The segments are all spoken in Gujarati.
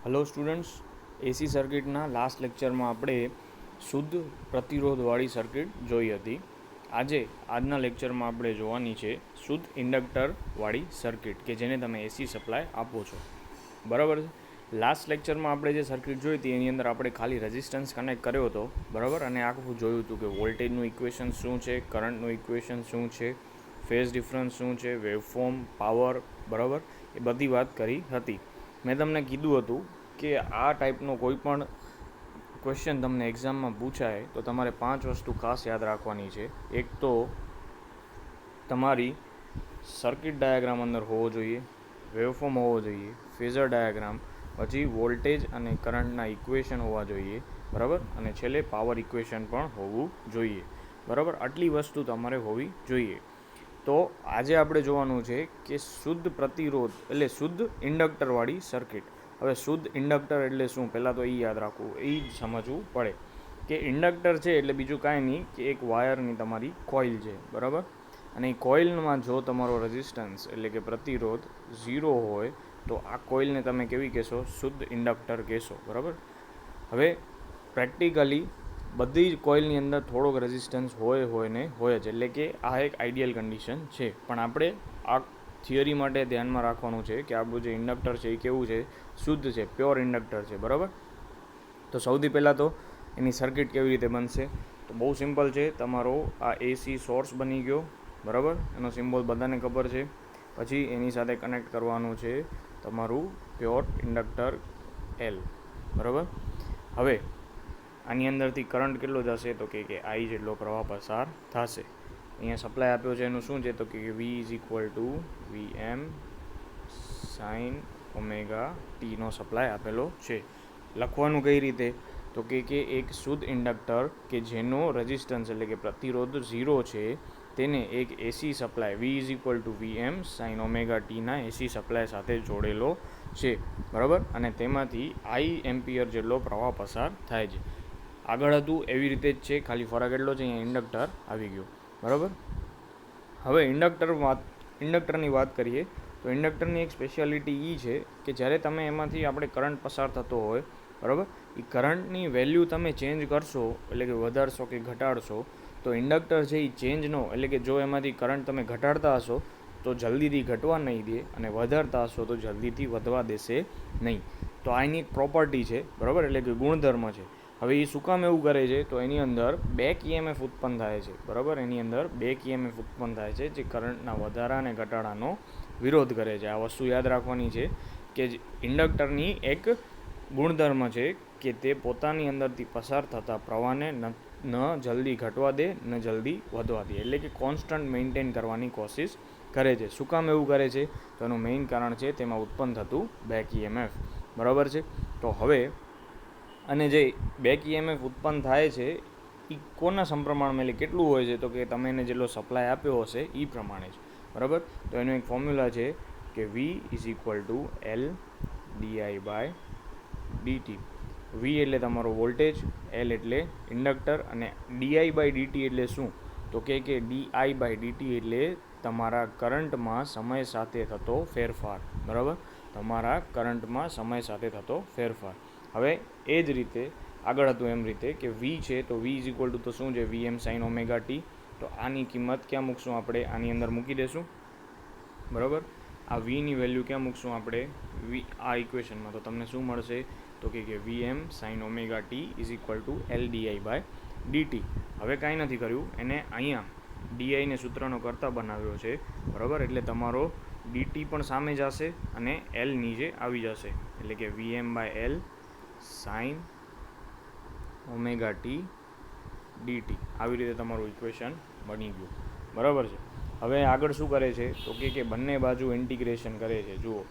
હલો સ્ટુડન્ટ્સ, એસી સર્કિટના લાસ્ટ લેક્ચરમાં આપણે શુદ્ધ પ્રતિરોધવાળી સર્કિટ જોઈ હતી. આજના લેક્ચરમાં આપણે જોવાની છે શુદ્ધ ઇન્ડક્ટરવાળી સર્કિટ કે જેને તમે એસી સપ્લાય આપો છો. બરાબર છે. લાસ્ટ લેક્ચરમાં આપણે જે સર્કિટ જોઈ હતી એની અંદર આપણે ખાલી રેઝિસ્ટન્સ કનેક્ટ કર્યો હતો. બરાબર. અને આખું જોયું હતું કે વોલ્ટેજનું ઇક્વેશન શું છે, કરંટનું ઇક્વેશન શું છે, ફેઝ ડિફરન્સ શું છે, વેવફોર્મ, પાવર. બરાબર. એ બધી વાત કરી હતી. મેં તમને કીધું હતું કે આ ટાઈપનો કોઈ પણ ક્વેશ્ચન તમને એક્ઝામમાં પૂછાય તો તમારે 5 વસ્તુ ખાસ યાદ રાખવાની છે. એક તો તમારી સર્કિટ ડાયાગ્રામ અંદર હોવો જોઈએ, વેવફોર્મ હોવો જોઈએ, ફેઝર ડાયાગ્રામ, પછી વોલ્ટેજ અને કરંટના ઇક્વેશન હોવા જોઈએ. બરાબર. અને છેલ્લે પાવર ઇક્વેશન પણ હોવું જોઈએ. બરાબર. આટલી વસ્તુ તમારે હોવી જોઈએ. તો આજે આપણે જોવાનું છે કે શુદ્ધ પ્રતિરોધ એટલે શુદ્ધ ઇન્ડક્ટરવાળી સર્કિટ. હવે શુદ્ધ ઇન્ડક્ટર એટલે શું, પહેલાં તો એ યાદ રાખવું, એ જ સમજવું પડે કે ઇન્ડક્ટર છે એટલે બીજું કાંઈ નહીં કે એક વાયરની તમારી કોઇલ છે. બરાબર. અને એ કોઇલમાં જો તમારો રેઝિસ્ટન્સ એટલે કે પ્રતિરોધ 0 હોય તો આ કોઇલને તમે કેવી કહેશો? શુદ્ધ ઇન્ડક્ટર કહેશો. બરાબર. હવે પ્રેક્ટિકલી બધી જ કોઇલની અંદર થોડોક રેઝિસ્ટન્સ હોય ને હોય જ, એટલે કે આ એક આઈડિયલ કન્ડિશન છે. પણ આપણે આ થિયરી માટે ધ્યાનમાં રાખવાનું છે કે આપણું જે ઇન્ડક્ટર છે એ કેવું છે? શુદ્ધ છે, પ્યોર ઇન્ડક્ટર છે. બરાબર. તો સૌથી પહેલાં તો એની સર્કિટ કેવી રીતે બનશે? તો બહુ સિમ્પલ છે. તમારો આ એસી સોર્સ બની ગયો. બરાબર. એનો સિમ્બોલ બધાને ખબર છે. પછી એની સાથે કનેક્ટ કરવાનું છે તમારું પ્યોર ઇન્ડક્ટર એલ. બરાબર. હવે આની અંદરથી કરંટ કેટલો જશે? તો કે આઈ જેટલો પ્રવાહ પસાર થશે. અહીંયા સપ્લાય આપ્યો છે એનું શું છે? તો કે V is equal to V M sine omega ટીનો સપ્લાય આપેલો છે. લખવાનું કઈ રીતે? તો કે એક શુદ્ધ ઇન્ડક્ટર કે જેનો રેઝિસ્ટન્સ એટલે કે પ્રતિરોધ 0 છે તેને એક AC supply V is equal to V M sine omega ટીના એસી સપ્લાય સાથે જોડેલો છે. બરાબર. અને તેમાંથી આઈ એમ્પિયર જેટલો પ્રવાહ પસાર થાય છે. આગળ હતું એવી રીતે જ છે, ખાલી ફરક એટલો છે અહીંયા ઇન્ડક્ટર આવી ગયું. બરાબર. હવે ઇન્ડક્ટરની વાત કરીએ તો ઇન્ડક્ટરની એક સ્પેશિયાલિટી એ છે કે જ્યારે તમે એમાંથી આપણે કરંટ પસાર થતો હોય, બરાબર, એ કરંટની વેલ્યુ તમે ચેન્જ કરશો એટલે કે વધારશો કે ઘટાડશો તો ઇન્ડક્ટર છે એ ચેન્જ નો એટલે કે જો એમાંથી કરંટ તમે ઘટાડતા હશો તો જલ્દીથી ઘટવા નહીં દે અને વધારતા હશો તો જલ્દીથી વધવા દેશે નહીં. તો આ એની એક પ્રોપર્ટી છે. બરાબર. એટલે કે ગુણધર્મ છે. હવે એ શું કામ એવું કરે છે? તો એની અંદર બેક EMF ઉત્પન્ન થાય છે. બરાબર. એની અંદર બેક EMF ઉત્પન્ન થાય છે જે કરંટના વધારા અને ઘટાડાનો વિરોધ કરે છે. આ વસ્તુ યાદ રાખવાની છે કે ઇન્ડક્ટરની એક ગુણધર્મ છે કે તે પોતાની અંદરથી પસાર થતા પ્રવાહને ન જલ્દી ઘટવા દે ન જલ્દી વધવા દે, એટલે કે કોન્સ્ટન્ટ મેન્ટેન કરવાની કોશિશ કરે છે. શું કામ એવું કરે છે? તો એનું મેઇન કારણ છે તેમાં ઉત્પન્ન થતું બેક EMF. બરાબર છે. તો હવે અને જે બેક EMF ઉત્પન્ન થાય છે એ કોના સમપ્રમાણમાં એટલે કેટલું હોય છે? તો કે તમે એને જેટલો સપ્લાય આપ્યો હશે એ પ્રમાણે છે. બરાબર. તો એનો એક ફોર્મ્યુલા છે કે V is equal to L d I by d t. V એટલે તમારો વોલ્ટેજ, એલ એટલે ઇન્ડક્ટર અને ડીઆઈ બાય ડીટી એટલે શું? તો કે ડીઆઈ બાય ડીટી એટલે તમારા કરંટમાં સમય સાથે થતો ફેરફાર. બરાબર. તમારા કરંટમાં સમય સાથે થતો ફેરફાર. હવે એ જ રીતે આગળ હતું એમ રીતે કે વી છે તો વી ઇઝ ઇક્વલ ટુ તો શું છે? વી એમ સાઇન ઓમેગા ટી. તો આની કિંમત ક્યાં મૂકશું? આપણે આની અંદર મૂકી દેશું. બરાબર. આ વીની વેલ્યુ ક્યાં મૂકશું આપણે? વી આ ઇક્વેશનમાં. તો તમને શું મળશે? તો કે V M sine omega T is equal to L d I by d t. હવે કાંઈ નથી કર્યું, એને અહીંયા ડીઆઈને સૂત્રનો કરતા બનાવ્યો છે. બરાબર. એટલે તમારો ડીટી પણ સામે જશે અને એલ નીચે આવી જશે. એટલે કે V M by L sine omega T d t. આવી રીતે તમારું ઇક્વેશન બની ગયું. બરાબર છે. હવે આગળ શું કરે છે? તો કે બંને બાજુ ઇન્ટિગ્રેશન કરે છે. જુઓ,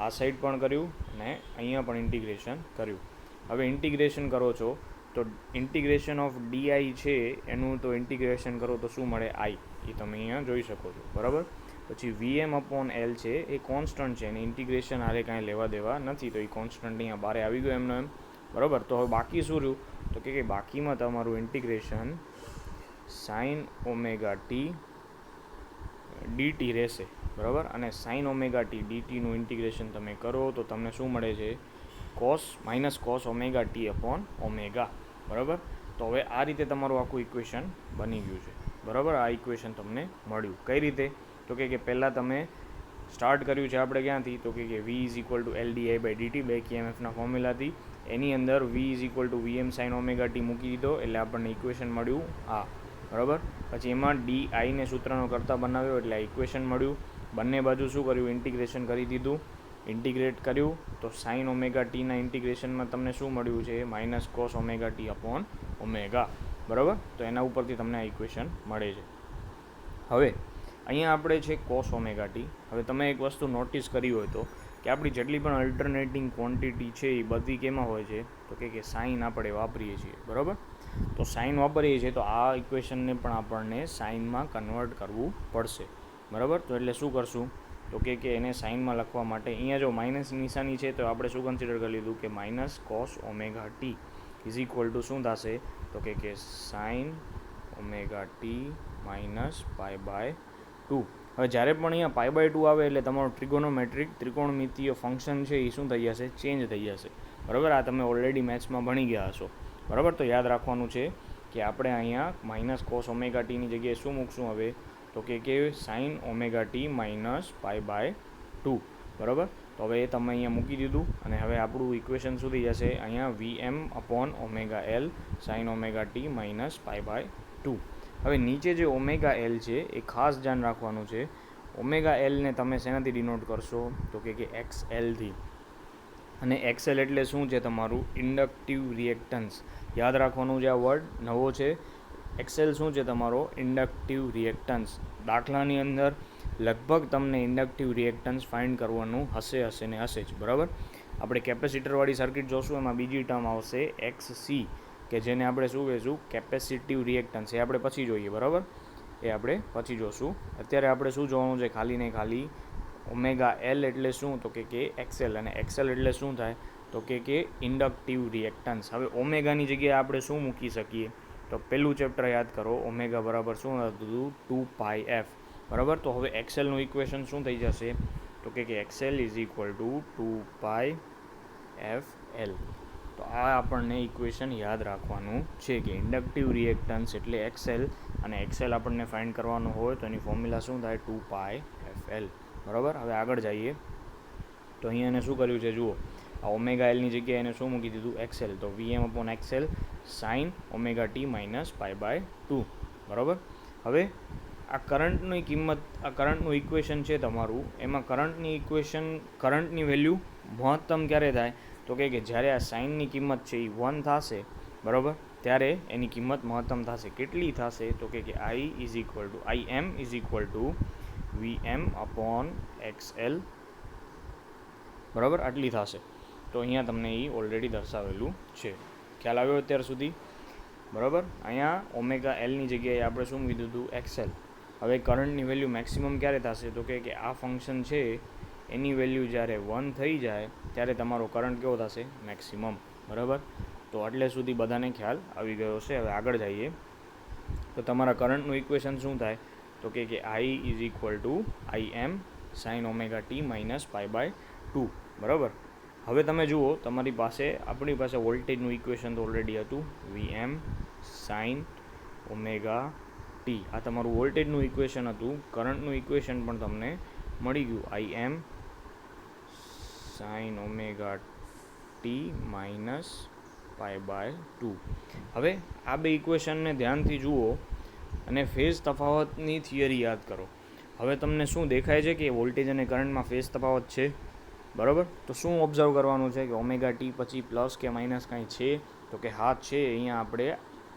આ સાઈડ પણ કર્યું અને અહીંયા પણ ઇન્ટિગ્રેશન કર્યું. હવે ઇન્ટિગ્રેશન કરો છો તો ઇન્ટિગ્રેશન ઓફ ડીઆઈ છે એનું તો ઇન્ટિગ્રેશન કરો તો શું મળે? આઈ. એ તમે અહીંયા જોઈ શકો છો. બરાબર. પછી વીએમ અપોન એલ છે એ કોન્સ્ટન્ટ છે અને ઇન્ટિગ્રેશન હારે કાંઈ લેવા દેવા નથી, તો એ કોન્સ્ટન્ટ અહીંયા બહાર આવી ગયો એમનો એમ. બરાબર. તો હવે બાકી શું રહ્યું? તો કે બાકીમાં તમારું integration sign omega T DT રહેશે. બરાબર. અને સાઇન ઓમેગા ટી ડીટીનું ઇન્ટિગ્રેશન તમે કરો તો તમને શું મળે છે? Minus cos omega T upon omega, બરાબર. તો હવે આ રીતે તમારું આખું ઇક્વેશન બની ગયું છે, બરાબર. આ ઇક્વેશન તમને મળ્યું કઈ રીતે? તો કે પહેલાં તમે સ્ટાર્ટ કર્યું છે આપણે ક્યાંથી? તો કે V is equal to L d I by d t back ઈએમએફના ફોર્મ્યુલાથી. એની અંદર V is equal to V M sine omega T મૂકી દીધો એટલે આપણને ઇક્વેશન મળ્યું આ, બરાબર. પછી એમાં ડી આઈને સૂત્રનો કરતાં બનાવ્યો એટલે આ ઇક્વેશન મળ્યું. બંને બાજુ શું કર્યું? ઇન્ટિગ્રેશન કરી દીધું. ઇન્ટિગ્રેટ કર્યું તો સાઇન ઓમેગા ટીના ઇન્ટિગ્રેશનમાં તમને શું મળ્યું છે? Minus cos omega T upon omega, બરાબર. તો એના ઉપરથી તમને આ ઇક્વેશન મળે છે. હવે અહીંયા આપણે છે કોસ ઓમેગા ટી. હવે તમે એક વસ્તુ નોટિસ કરી હોય તો કે આપણી જેટલી પણ અલ્ટરનેટિંગ ક્વોન્ટિટી છે એ બધી કેમાં હોય છે? તો કે સાઇન આપણે વાપરીએ છીએ, બરાબર. તો સાઇન વાપરીએ છીએ તો આ ઇક્વેશનને પણ આપણને સાઇનમાં કન્વર્ટ કરવું પડશે, બરાબર. તો એટલે શું કરશું? તો કે એને સાઇનમાં લખવા માટે અહીંયા જો માઇનસ નિશાની છે તો આપણે શું કન્સિડર કરી લીધું કે minus cos omega T is equal to શું થશે? તો કે sine omega T minus pi by 2. હવે જ્યારે પણ અહીંયા પાઈ બાય 2 આવે એટલે તમારું ત્રિકોણમિતીય ફંક્શન છે એ શું થઈ જશે? ચેન્જ થઈ જશે, બરાબર. આ તમે ઓલરેડી મેથ્સમાં ભણી ગયા હશો, બરાબર. તો યાદ રાખવાનું છે કે આપણે અહીંયા માઇનસ કોસ ઓમેગા ટીની જગ્યાએ શું મૂકશું હવે? તો કે sine omega T minus pi by 2, બરાબર. તો હવે એ તમે અહીંયા મૂકી દીધું અને હવે આપણું ઇક્વેશન શું થઈ જશે? અહીંયા VM upon omega L sine omega T minus pi by 2. હવે નીચે જે ઓમેગા એલ છે એ ખાસ ધ્યાન રાખવાનું છે. ઓમેગા એલને તમે શેનાથી ડિનોટ કરશો? તો કે એક્સ એલથી. અને એક્સએલ એટલે શું છે? તમારું ઇન્ડક્ટિવ રિએક્ટન્સ. યાદ રાખવાનું છે, આ વર્ડ નવો છે. એક્સએલ શું છે? તમારો ઇન્ડક્ટિવ રિએક્ટન્સ. દાખલાની અંદર લગભગ તમને ઇન્ડક્ટિવ રિએક્ટન્સ ફાઇન્ડ કરવાનું હશે ને હશે જ, બરાબર. આપણે કેપેસિટરવાળી સર્કિટ જોશું એમાં બીજી ટર્મ આવશે XC કે જેને આપણે શું કહીશું? Capacitive reactance. એ આપણે પછી જોઈએ, બરાબર. એ આપણે પછી જોશું. અત્યારે આપણે શું જોવાનું છે? ખાલી ને ખાલી ઓમેગા એલ એટલે શું? તો કે એક્સએલ. અને એક્સએલ એટલે શું થાય? તો કે ઇન્ડક્ટિવ રિએક્ટન્સ. હવે ઓમેગાની જગ્યાએ આપણે શું મૂકી શકીએ? તો પહેલું ચેપ્ટર યાદ કરો. ઓમેગા બરાબર શું હતું? 2πf, બરાબર. તો હવે એક્સએલનું ઇક્વેશન શું થઈ જશે? તો કે XL is equal two 2πfl. તો આ આપણને ઇક્વેશન યાદ રાખવાનું છે કે ઇન્ડક્ટિવ રિએક્ટન્સ એટલે એક્સએલ અને એક્સએલ આપણને ફાઇન્ડ કરવાનું હોય તો એની ફોર્મ્યુલા શું થાય? 2πfl, બરાબર. હવે આગળ જઈએ તો અહીંયા એને શું કર્યું છે? જુઓ, આ ઓમેગા એલની જગ્યાએ એને શું મૂકી દીધું? એક્સએલ. તો VM upon XL sine omega T minus pi by 2, બરાબર. હવે આ કરંટની કિંમત, આ કરંટનું ઇક્વેશન છે તમારું, એમાં કરંટની વેલ્યુ મહત્તમ ક્યારે થાય? તો કે જ્યારે આ સાઇનની કિંમત છે એ 1 થશે, બરાબર, ત્યારે એની કિંમત મહત્તમ થશે. કેટલી થશે? તો કે I M is equal to V M upon X L, બરાબર. આટલી થશે. તો અહીંયા તમને એ ઓલરેડી દર્શાવેલું છે. ખ્યાલ આવ્યો અત્યાર સુધી? બરાબર. અહીંયા ઓમેગા એલની જગ્યાએ આપણે શું મૂકી દીધું? એક્સએલ. હવે કરંટની વેલ્યુ મેક્સિમમ ક્યારે થશે? તો કે આ ફંક્શન છે એની વેલ્યુ જ્યારે 1 થઈ જાય ત્યારે તમારો કરંટ કેવો થશે? મેક્સિમમ, બરાબર. તો એટલે સુધી બધાને ખ્યાલ આવી ગયો છે. હવે આગળ જઈએ તો તમારા કરંટનું ઇક્વેશન શું થાય? તો કે I is equal to I M sine omega T minus pi by 2, બરાબર. હવે તમે જુઓ, આપણી પાસે વોલ્ટેજનું ઇક્વેશન તો ઓલરેડી હતું, વીએમ સાઇન ઓમેગા ટી. આ તમારું વોલ્ટેજનું ઇક્વેશન હતું. કરંટનું ઇક્વેશન પણ તમને મળી ગયું, I M sine omega T minus pi by 2. હવે આ બે ઇક્વેશનને ધ્યાનથી જુઓ અને ફેઝ તફાવતની થિયરી યાદ કરો. હવે તમને શું દેખાય છે કે વોલ્ટેજ અને કરંટમાં ફેઝ તફાવત છે, બરાબર. તો શું ઓબ્ઝર્વ કરવાનું છે કે ઓમેગા ટી પછી પ્લસ કે માઇનસ કાંઈ છે? તો કે હા છે. અહીંયા આપણે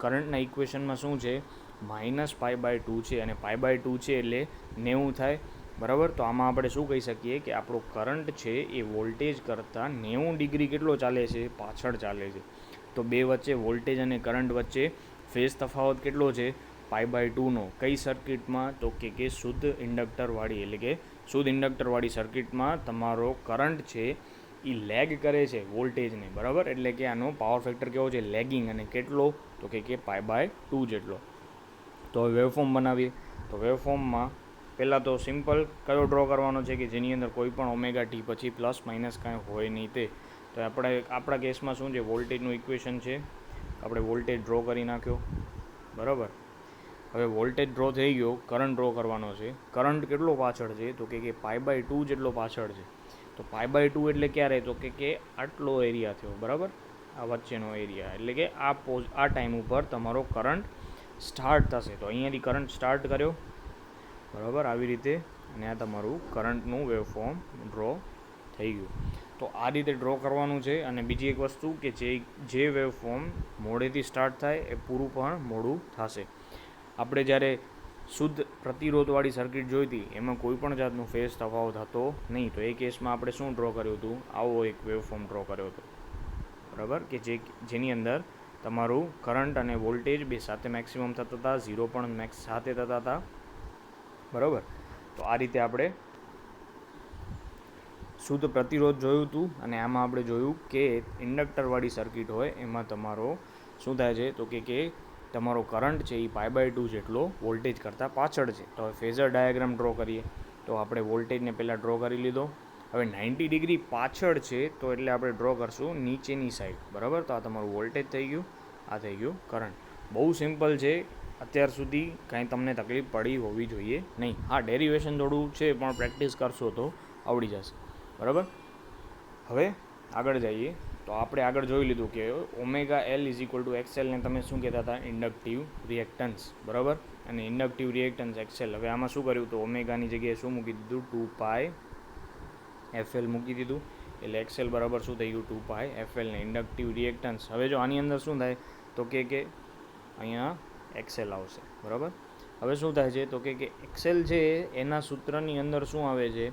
કરંટના ઇક્વેશનમાં શું છે? માઇનસ પાઈ બાય 2 છે અને પાઈ બાય 2 છે એટલે 90 થાય, બરાબર. તો આમાં આપણે શું કહી શકીએ કે આપણો કરંટ છે એ વોલ્ટેજ કરતાં 90 ડિગ્રી કેટલો ચાલે છે? પાછળ ચાલે છે. તો બે વચ્ચે, વોલ્ટેજ અને કરંટ વચ્ચે ફેઝ તફાવત કેટલો છે? પાઈ બાય 2નો. કઈ સર્કિટમાં? તો કે શુદ્ધ ઇન્ડક્ટરવાળી, એટલે કે શુદ્ધ ઇન્ડક્ટરવાળી સર્કિટમાં તમારો કરંટ છે એ લેગ કરે છે વોલ્ટેજને, બરાબર. એટલે કે આનો પાવર ફેક્ટર કેવો છે? લેગિંગ. અને કેટલો? તો કે પાઈ બાય 2 જેટલો. તો હવે વેવફોર્મ બનાવીએ. તો વેવફોર્મમાં પહેલાં તો સિમ્પલ કયો ડ્રો કરવાનો છે કે જેની અંદર કોઈ પણ ઓમેગા ટી પછી પ્લસ માઇનસ કાંઈ હોય નહીં તે. તો આપણા કેસમાં શું છે, વોલ્ટેજનું ઇક્વેશન છે, આપણે વોલ્ટેજ ડ્રો કરી નાખ્યો, બરાબર. હવે વોલ્ટેજ ડ્રો થઈ ગયો, કરંટ ડ્રો કરવાનો છે. કરંટ કેટલો પાછળ છે, તો કે π/2 જેટલો પાછળ છે. તો π/2 એટલે ક્યારે, તો કે આટલો એરિયા થયો, બરાબર, આ વચ્ચેનો એરિયા, એટલે કે આ ટાઈમ ઉપર તમારો કરંટ સ્ટાર્ટ થશે. તો અહીંયાથી કરંટ સ્ટાર્ટ કર્યો, બરાબર, આવી રીતે, અને આ તમારું કરંટનું વેવફોર્મ ડ્રો થઈ ગયું. તો આ રીતે ડ્રો કરવાનું છે. અને બીજી એક વસ્તુ કે જે વેવફોર્મ મોડેથી સ્ટાર્ટ થાય એ પૂરું પણ મોડું થશે. આપણે જ્યારે શુદ્ધ પ્રતિરોધવાળી સર્કિટ જોઈ હતી એમાં કોઈ પણ જાતનું ફેઝ તફાવત હતો નહીં. તો એ કેસમાં આપણે શું ડ્રો કર્યું હતું, આવો એક વેવફોર્મ ડ્રો કર્યો હતો, બરાબર, કે જેની અંદર તમારું કરંટ અને વોલ્ટેજ બે સાથે મેક્સિમમ થતા હતા, ઝીરો પણ મેક્સ સાથે થતા હતા, બરાબર. તો આ રીતે આપણે શુદ્ધ પ્રતિરોધ જોયું હતું. અને આમાં આપણે જોયું કે ઇન્ડક્ટરવાળી સર્કિટ હોય એમાં તમારો શું થાય છે, તો કે તમારો કરંટ છે એ π/2 જેટલો વોલ્ટેજ કરતાં પાછળ છે. તો હવે ફેઝર ડાયાગ્રામ ડ્રો કરીએ. તો આપણે વોલ્ટેજને પહેલાં ડ્રો કરી લીધો. હવે 90 ડિગ્રી પાછળ છે, તો એટલે આપણે ડ્રો કરશું નીચેની સાઈડ, બરાબર. તો આ તમારું વોલ્ટેજ થઈ ગયું, આ થઈ ગયું કરંટ. બહુ સિમ્પલ છે. અત્યાર સુધી કાંઈ તમને તકલીફ પડી હોવી જોઈએ નહીં. હા, ડેરિવેશન થોડું છે, પણ પ્રેક્ટિસ કરશો તો આવડી જશે, બરાબર. હવે આગળ જઈએ. તો આપણે આગળ જોઈ લીધું કે ωL=XL ને તમે શું કહેતા હતા, ઇન્ડક્ટિવ રિએક્ટન્સ, બરાબર. અને ઇન્ડક્ટિવ રિએક્ટન્સ XL. હવે આમાં શું કર્યું, તો ઓમેગાની જગ્યાએ શું મૂકી દીધું, 2πfL મૂકી દીધું. એટલે XL બરાબર શું થઈ ગયું, 2πfL ને ઇન્ડક્ટિવ રિએક્ટન્સ. હવે જો આની અંદર શું થાય, તો કે અહીંયા XL આવશે, બરાબર. હવે શું થાય છે, તો કે XL છે એના સૂત્રની અંદર શું આવે છે,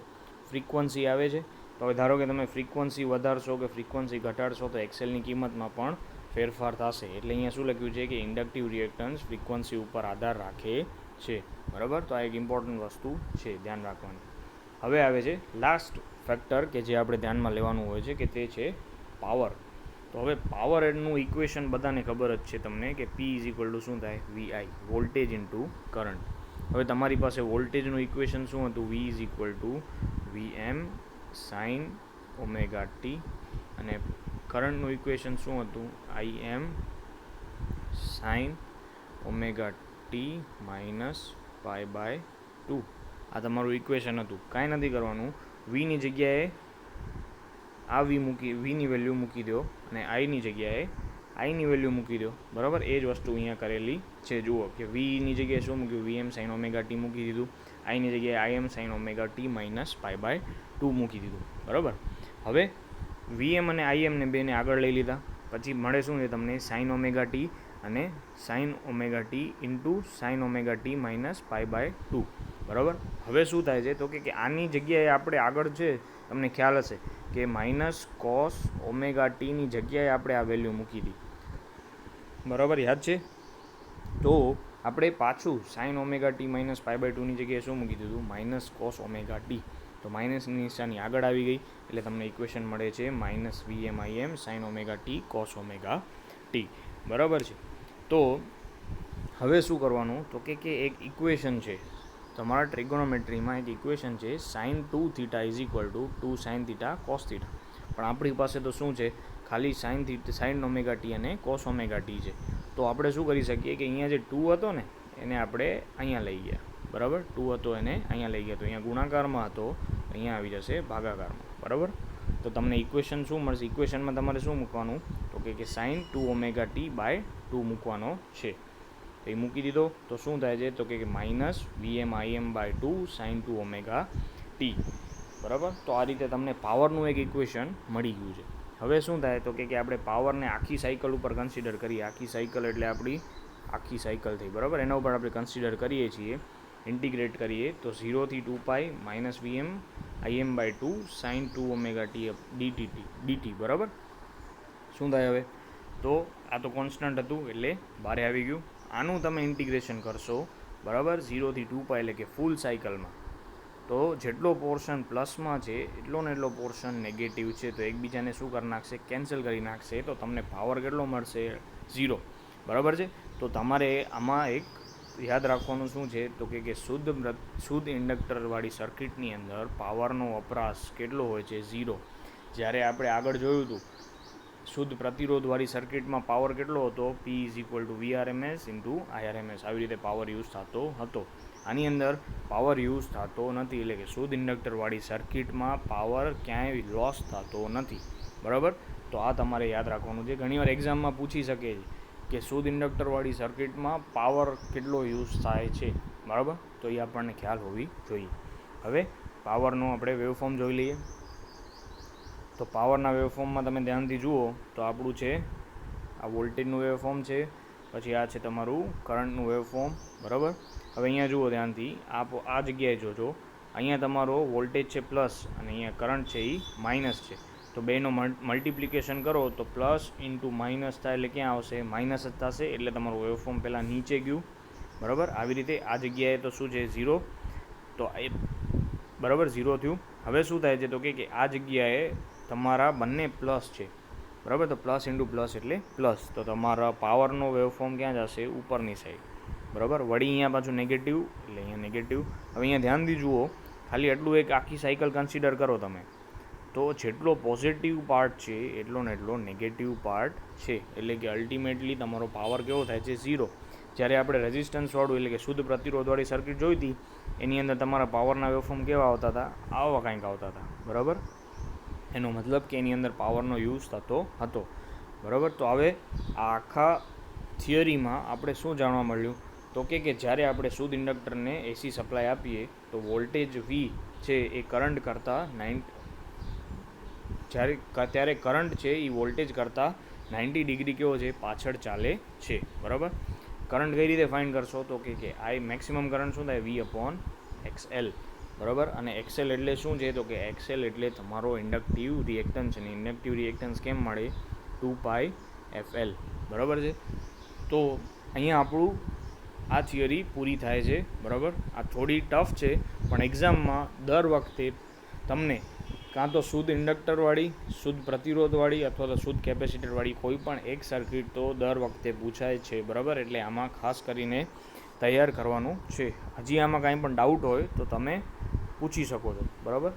ફ્રીક્વન્સી આવે છે. તો હવે ધારો કે તમે ફ્રીક્વન્સી વધારશો કે ફ્રીક્વન્સી ઘટાડશો તો XLની કિંમતમાં પણ ફેરફાર થશે. એટલે અહીંયા શું લખ્યું છે કે ઇન્ડક્ટિવ રિએક્ટન્સ ફ્રીક્વન્સી ઉપર આધાર રાખે છે, બરાબર. તો આ એક ઇમ્પોર્ટન્ટ વસ્તુ છે ધ્યાન રાખવાની. હવે આવે છે લાસ્ટ ફેક્ટર કે જે આપણે ધ્યાનમાં લેવાનું હોય છે, કે તે છે પાવર. તો હવે પાવરનું ઇક્વેશન બધાને ખબર જ છે તમને, કે P શું થાય, VI, વોલ્ટેજ ઇન્ટુ કરંટ. હવે તમારી પાસે વોલ્ટેજનું ઇક્વેશન શું હતું, V VM sin ωt, અને કરંટનું ઇક્વેશન શું હતું, IM sin ωt -π/2. આ તમારું ઇક્વેશન હતું. કાંઈ નથી કરવાનું, Vની જગ્યાએ આ Vની વેલ્યુ મૂકી દો, અને Iની જગ્યાએ Iની વેલ્યુ મૂકી દો, બરાબર. એ જ વસ્તુ અહીંયા કરેલી છે. જુઓ કે Vની જગ્યાએ શું મૂક્યું, VM sin ωt મૂકી દીધું. Iની જગ્યાએ IM sin ωt -π/2 મૂકી દીધું, બરાબર. હવે VM અને IM ને બેને આગળ લઈ લીધા. પછી મળે શું છે તમને, sin ωt અને sin ωt into sin ωt -π/2, બરાબર. હવે શું થાય છે, તો કે આની જગ્યાએ આપણે આગળ છે, તમને ખ્યાલ હશે કે -cos ωtની જગ્યાએ આપણે આ વેલ્યુ મૂકી હતી, બરાબર, યાદ છે. તો આપણે પાછું sin ωt -π/2ની જગ્યાએ શું મૂકી દીધું, -cos ωt. તો માઇનસની નિશાની આગળ આવી ગઈ, એટલે તમને ઇક્વેશન મળે છે -VMIM sin ωt cos ωt, બરાબર છે. તો હવે શું કરવાનું, તો કે એક ઇક્વેશન છે તમારા ટ્રિગોનોમેટ્રીમાં, એક ઇક્વેશન છે sin 2θ = 2 sin θ cos θ. પણ આપણી પાસે તો શું છે, ખાલી sin ωt અને cos ωt છે. તો આપણે શું કરી શકીએ કે અહીંયા જે 2 હતો ને એને આપણે અહીંયા લઈ ગયા, બરાબર. 2 હતો એને અહીંયા લઈ ગયા, તો અહીંયા ગુણાકારમાં હતો, અહીંયા આવી જશે ભાગાકારમાં, બરાબર. તો તમને ઇક્વેશન શું મળશે, ઇક્વેશનમાં તમારે શું મૂકવાનું, તો કે sin 2ωt/2 મૂકવાનો છે. તો એ મૂકી દીધો તો શું થાય છે, તો કે -VMIM/2 sin 2ωt, બરાબર. તો આ રીતે તમને પાવરનું એક ઇક્વેશન મળી ગયું છે. હવે શું થાય, તો કે આપણે પાવરને આખી સાયકલ ઉપર કન્સિડર કરીએ. આખી સાયકલ એટલે આપણી આખી સાયકલ થઈ, બરાબર. એના ઉપર આપણે કન્સિડર કરીએ છીએ, ઇન્ટિગ્રેટ કરીએ તો 0 થી 2π -VMIM/2 sin 2ωt dt, બરાબર. શું થાય હવે, તો આ તો કોન્સ્ટન્ટ હતું એટલે બારે આવી ગયું. આનું તમે ઇન્ટિગ્રેશન કરશો, બરાબર, 0 થી 2π એટલે કે ફૂલ સાયકલમાં, તો જેટલો પોર્શન પ્લસમાં છે એટલો ને એટલો પોર્શન નેગેટિવ છે. તો એકબીજાને શું કરી નાખશે, કેન્સલ કરી નાખશે. તો તમને પાવર કેટલો મળશે, 0, બરાબર છે. તો તમારે આમાં એક યાદ રાખવાનું શું છે, તો કે શુદ્ધ ઇન્ડક્ટરવાળી સર્કિટની અંદર પાવરનો વપરાશ કેટલો હોય છે, 0. જ્યારે આપણે આગળ જોયું હતું શુદ્ધ પ્રતિરોધવાળી સર્કિટમાં પાવર કેટલો હતો, P = VRMS × IRMS. આવી રીતે પાવર યુઝ થતો હતો. આની અંદર પાવર યુઝ થતો નથી, એટલે કે શુદ્ધ ઇન્ડક્ટરવાળી સર્કિટમાં પાવર ક્યાંય લોસ થતો નથી. બરાબર, તો આ તમારે યાદ રાખવાનું છે. ઘણીવાર એક્ઝામમાં પૂછી શકે છે કે શુદ્ધ ઇન્ડક્ટરવાળી સર્કિટમાં પાવર કેટલો યુઝ થાય છે. બરાબર, તો એ આપણને ખ્યાલ હોવી જોઈએ. હવે પાવરનો આપણે વેવફોર્મ જોઈ લઈએ. તો પાવરના વેવફોર્મમાં તમે ધ્યાનથી જુઓ તો આપણું છે આ વોલ્ટેજનું વેવફોર્મ છે, પછી આ છે તમારું કરંટનું વેવફોર્મ. બરાબર, હવે અહીંયા જુઓ ધ્યાનથી, આ જગ્યાએ જોજો, અહીંયા તમારો વોલ્ટેજ છે પ્લસ અને અહીંયા કરંટ છે એ માઇનસ છે. તો બેનો મલ્ટિપ્લિકેશન કરો તો પ્લસ ઇન્ટુ માઇનસ થાય એટલે ક્યાં આવશે, માઇનસ જ થશે. એટલે તમારું વેવફોર્મ પહેલાં નીચે ગયું. બરાબર, આવી રીતે આ જગ્યાએ તો શું છે 0, તો એ બરાબર 0 થયું. હવે શું થાય છે તો કે આ જગ્યાએ તમારા બંને પ્લસ છે. બરાબર, તો પ્લસ ઇન્ટુ પ્લસ એટલે પ્લસ, તો તમારા પાવરનો વેવફોર્મ ક્યાં જશે, ઉપરની સાઈડ. બરાબર, વળી અહીંયા પાછું નેગેટિવ એટલે અહીંયા નેગેટિવ. હવે અહીંયા ધ્યાનથી જુઓ, ખાલી એટલું એક આખી સાયકલ કન્સિડર કરો તમે, તો જેટલો પોઝિટિવ પાર્ટ છે એટલો ને એટલો નેગેટિવ પાર્ટ છે. એટલે કે અલ્ટિમેટલી તમારો પાવર કેવો થાય છે 0. જ્યારે આપણે રેઝિસ્ટન્સવાળું એટલે કે શુદ્ધ પ્રતિરોધવાળી સર્કિટ જોઈ હતી એની અંદર તમારા પાવરના વેવફોર્મ કેવા આવતા હતા, આવા કંઈક આવતા હતા. બરાબર, એનો મતલબ કે એની અંદર પાવરનો યુઝ થતો હતો. બરાબર, તો હવે આ આખા થિયરીમાં આપણે શું જાણવા મળ્યું તો કે જ્યારે આપણે શુદ્ધ ઇન્ડક્ટરને એસી સપ્લાય આપીએ તો વોલ્ટેજ V છે એ કરંટ કરતાં ત્યારે કરંટ છે એ વોલ્ટેજ કરતાં 90 ડિગ્રી કેવો છે, પાછળ ચાલે છે. બરાબર, કરંટ કઈ રીતે ફાઇન્ડ કરશો તો કે આઈ મેક્સિમમ કરંટ શું થાય, V/XL. બરાબર, અને XL એટલે શું છે તો કે XL એટલે તમારો ઇન્ડક્ટિવ રિએક્ટન્સ, અને ઇન્ડક્ટિવ રિએક્ટન્સ કેમ મળે, 2πfL. બરાબર છે, તો અહીંયા આપણું આ થિયરી પૂરી થાય છે. બરાબર, આ થોડી ટફ છે પણ એક્ઝામમાં દર વખતે તમને કાં તો શુદ્ધ ઇન્ડક્ટરવાળી, શુદ્ધ પ્રતિરોધવાળી અથવા તો શુદ્ધ કેપેસિટરવાળી કોઈ પણ એક સર્કિટ તો દર વખતે પૂછાય છે. બરાબર, એટલે આમાં ખાસ કરીને તૈયાર કરવાનું છે. હજી આમાં કાંઈ પણ ડાઉટ હોય તો તમે પૂછી શકો છો. બરાબર.